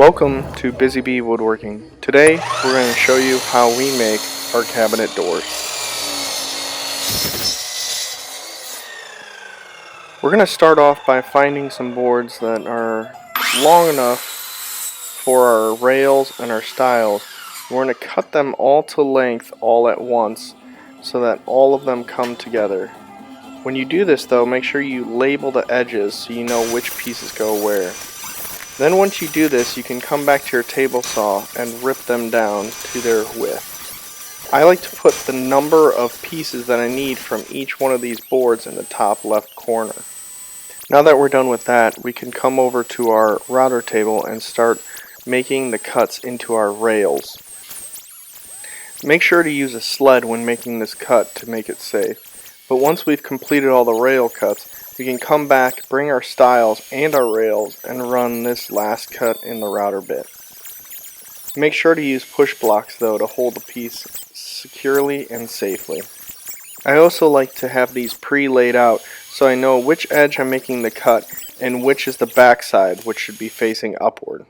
Welcome to Busy Bee Woodworking. Today we're going to show you how we make our cabinet doors. We're going to start off by finding some boards that are long enough for our rails and our stiles. We're going to cut them all to length all at once so that all of them come together. When you do this though, make sure you label the edges so you know which pieces go where. Then once you do this, you can come back to your table saw and rip them down to their width. I like to put the number of pieces that I need from each one of these boards in the top left corner. Now that we're done with that, we can come over to our router table and start making the cuts into our rails. Make sure to use a sled when making this cut to make it safe. But once we've completed all the rail cuts, we can come back, bring our stiles and our rails, and run this last cut in the router bit. Make sure to use push blocks though to hold the piece securely and safely. I also like to have these pre-laid out so I know which edge I'm making the cut and which is the back side, which should be facing upward.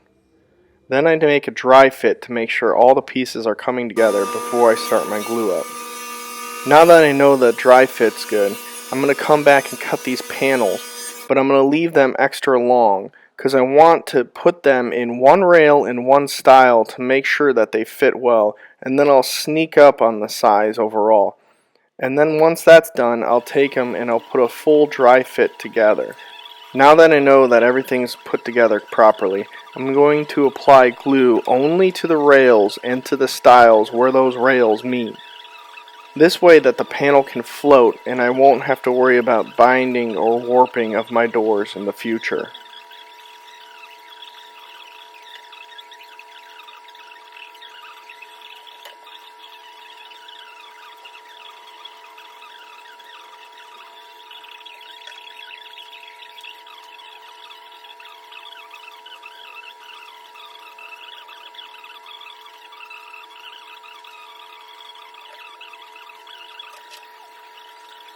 Then I make a dry fit to make sure all the pieces are coming together before I start my glue up. Now that I know the dry fit's good, I'm going to come back and cut these panels, but I'm going to leave them extra long because I want to put them in one rail and one stile to make sure that they fit well, and then I'll sneak up on the size overall. And then once that's done, I'll take them and I'll put a full dry fit together. Now that I know that everything's put together properly, I'm going to apply glue only to the rails and to the stiles where those rails meet. This way that the panel can float and I won't have to worry about binding or warping of my doors in the future.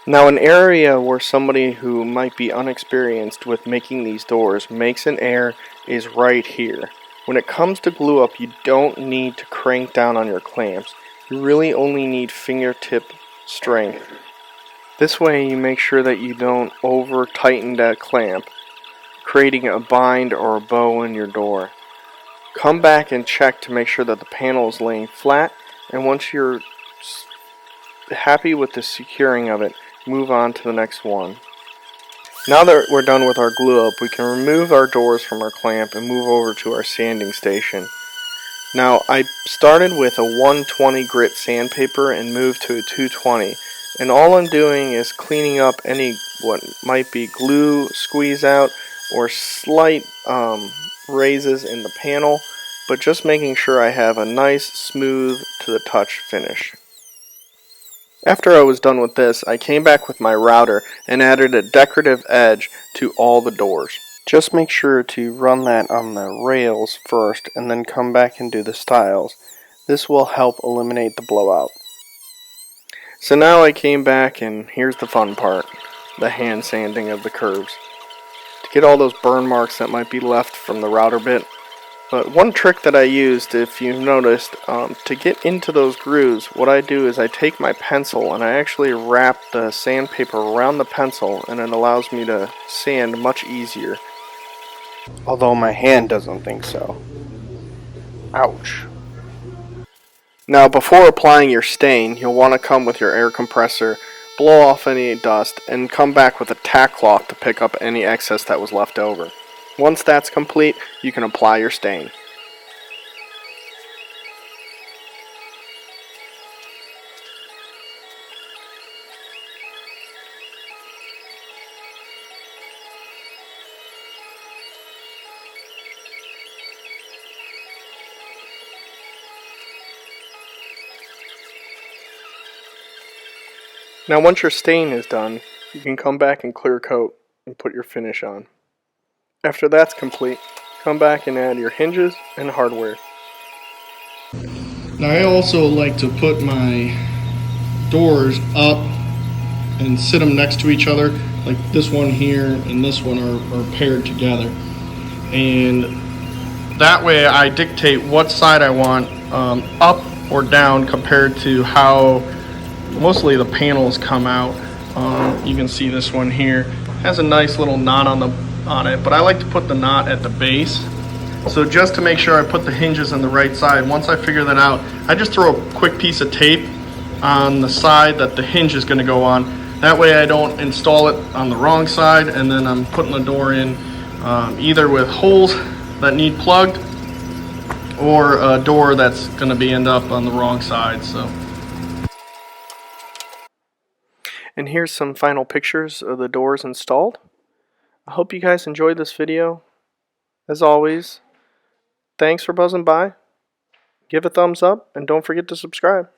Now an area where somebody who might be unexperienced with making these doors makes an error is right here. When it comes to glue up, you don't need to crank down on your clamps. You really only need fingertip strength. This way you make sure that you don't over tighten that clamp, creating a bind or a bow in your door. Come back and check to make sure that the panel is laying flat, and once you're happy with the securing of it, move on to the next one. Now that we're done with our glue up, we can remove our doors from our clamp and move over to our sanding station. Now I started with a 120 grit sandpaper and moved to a 220, and all I'm doing is cleaning up any what might be glue squeeze out or slight raises in the panel, but just making sure I have a nice smooth to the touch finish. After I was done with this, I came back with my router and added a decorative edge to all the doors. Just make sure to run that on the rails first and then come back and do the stiles. This will help eliminate the blowout. So now I came back and here's the fun part, the hand sanding of the curves. To get all those burn marks that might be left from the router bit. But one trick that I used, if you've noticed, to get into those grooves, what I do is I take my pencil and I actually wrap the sandpaper around the pencil, and it allows me to sand much easier. Although my hand doesn't think so. Ouch. Now before applying your stain, you'll want to come with your air compressor, blow off any dust, and come back with a tack cloth to pick up any excess that was left over. Once that's complete, you can apply your stain. Now once your stain is done, you can come back and clear coat and put your finish on. After that's complete, come back and add your hinges and hardware. Now I also like to put my doors up and sit them next to each other, like this one here and this one are paired together. And That way I dictate what side I want, up or down, compared to how mostly the panels come out. You can see this one here has a nice little knot on it, but I like to put the knot at the base. So just to make sure I put the hinges on the right side, once I figure that out, I just throw a quick piece of tape on the side that the hinge is going to go on. That way I don't install it on the wrong side, and then I'm putting the door in either with holes that need plugged, or a door that's going to be end up on the wrong side. So. And here's some final pictures of the doors installed. I hope you guys enjoyed this video. As always, thanks for buzzing by. Give a thumbs up and don't forget to subscribe.